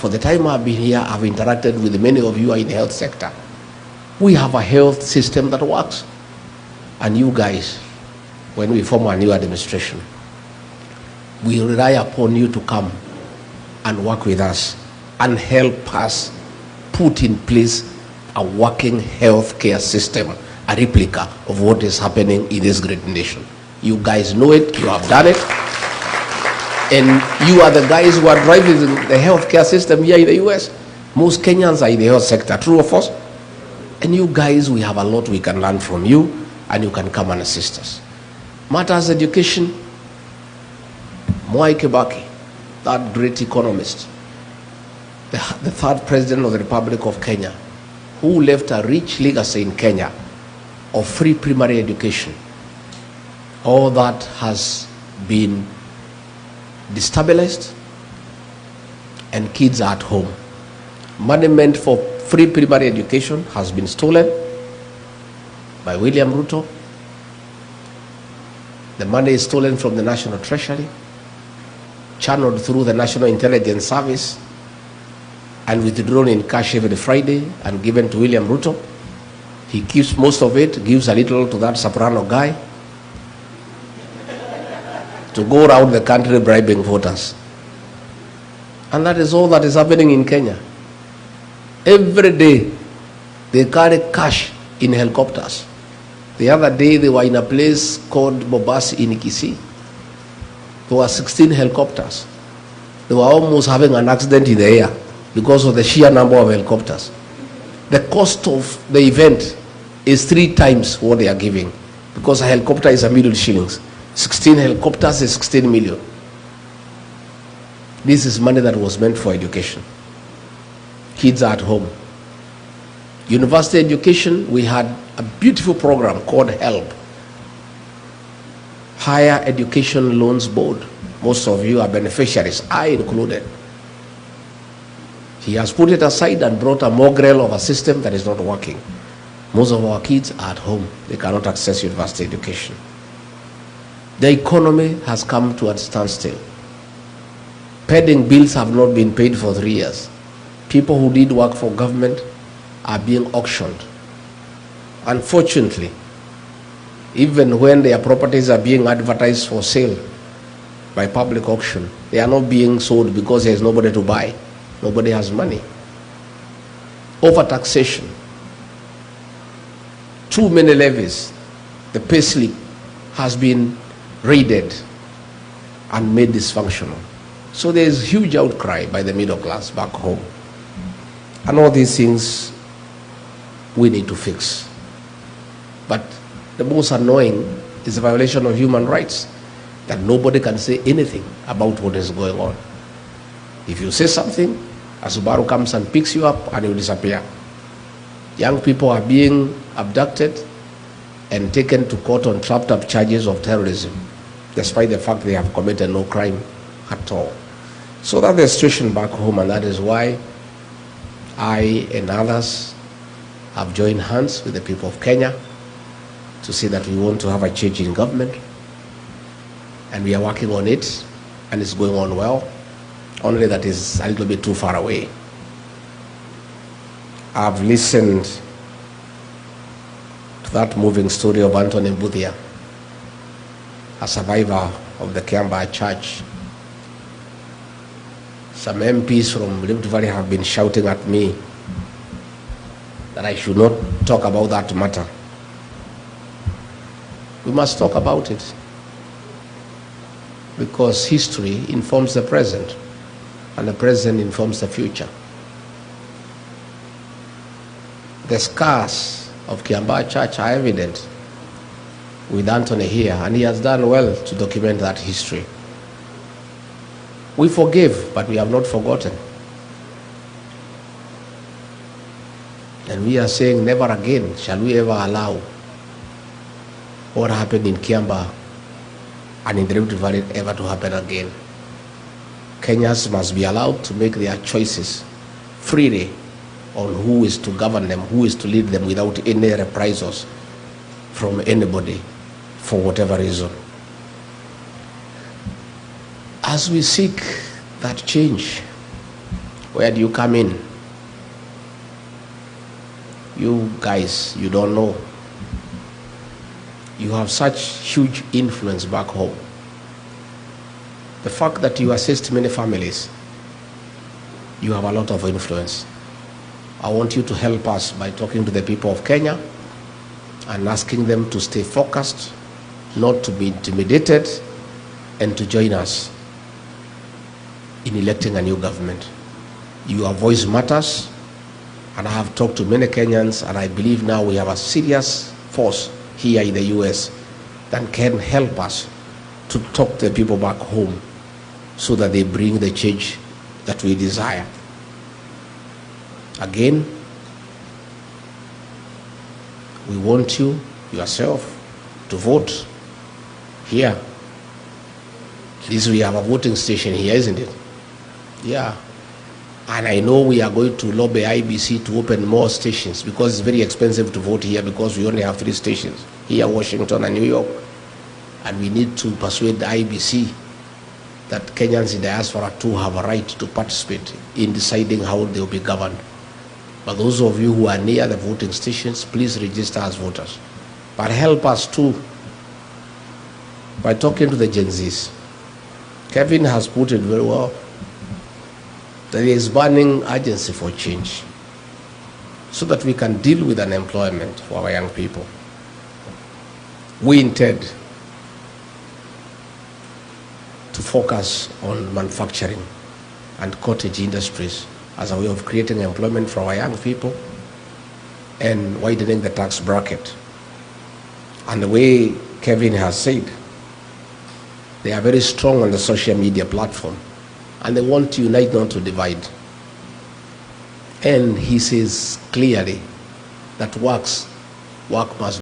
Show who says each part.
Speaker 1: For the time I've been here, I've interacted with many of you in the health sector. We have a health system that works. And you guys, when we form a new administration, we rely upon you to come and work with us and help us put in place a working healthcare system, a replica of what is happening in this great nation. You guys know it, you have done it. And you are the guys who are driving the healthcare system here in the US. Most Kenyans are in the health sector, true or false? And you guys, we have a lot we can learn from you, and you can come and assist us. Matters education, Mwai Kibaki, that great economist, the third president of the Republic of Kenya, who left a rich legacy in Kenya of free primary education. All that has been destabilized, and kids are at home. Money meant for free primary education has been stolen by William Ruto. The money is stolen from the National Treasury, channeled through the National Intelligence Service, and withdrawn in cash every Friday and given to William Ruto. He keeps most of it, gives a little to that soprano guy to go around the country bribing voters. And that is all that is happening in Kenya. Every day they carry cash in helicopters. The other day they were in a place called Bobasi in Kisii. There were 16 helicopters. They were almost having an accident in the air because of the sheer number of helicopters. The cost of the event is 3 times what they are giving, because a helicopter is $1 million shillings. 16 helicopters is 16 million. This is money that was meant for education. Kids are at home. University education, we had a beautiful program called HELP, Higher Education Loans Board. Most of you are beneficiaries, I included. He has put it aside and brought a mongrel of a system that is not working. Most of our kids are at home. They cannot access university education. The economy has come to a standstill. Pending bills have not been paid for 3 years. People who did work for government are being auctioned. Unfortunately, even when their properties are being advertised for sale by public auction, they are not being sold because there is nobody to buy. Nobody has money. Overtaxation. Too many levies. The pay slip has been raided and made dysfunctional. So there is huge outcry by the middle class back home. And all these things we need to fix. But the most annoying is the violation of human rights, that nobody can say anything about what is going on. If you say something, a Subaru comes and picks you up and you disappear. Young people are being abducted and taken to court on trapped up charges of terrorism, despite the fact they have committed no crime at all. So that's the situation back home, and that is why I and others have joined hands with the people of Kenya to say that we want to have a change in government, and we are working on it, and it's going on well, only that is a little bit too far away. I've listened to that moving story of Anthony Mbuthia, a survivor of the Kiambaa Church. Some MPs from Rift Valley have been shouting at me that I should not talk about that matter. We must talk about it, because history informs the present, and the present informs the future. The scars of Kiambaa Church are evident with Anthony here, and he has done well to document that history. We forgive, but we have not forgotten. And we are saying never again shall we ever allow what happened in Kiambaa and in the Rift Valley ever to happen again. Kenyans must be allowed to make their choices freely on who is to govern them, who is to lead them, without any reprisals from anybody for whatever reason. As we seek that change, Where do you come in? You guys, you don't know. You have such huge influence back home. The fact that you assist many families, you have a lot of influence. I want you to help us by talking to the people of Kenya and asking them to stay focused, not to be intimidated, and to join us in electing a new government. Your voice matters, and I have talked to many Kenyans, and I believe now we have a serious force here in the US that can help us to talk to the people back home so that they bring the change that we desire. Again, we want you, yourself, to vote here. At least we have a voting station here, isn't it? Yeah. And I know we are going to lobby IBC to open more stations because it's very expensive to vote here because we only have 3 stations here, Washington and New York. And we need to persuade the IBC that Kenyans in diaspora too have a right to participate in deciding how they will be governed. But those of you who are near the voting stations, please register as voters. But help us too by talking to the Gen Zs. Kevin has put it very well. There is burning urgency for change so that we can deal with unemployment for our young people. We intend to focus on manufacturing and cottage industries as a way of creating employment for our young people and widening the tax bracket. And the way Kevin has said, they are very strong on the social media platform and they want to unite, not to divide. And he says clearly that work must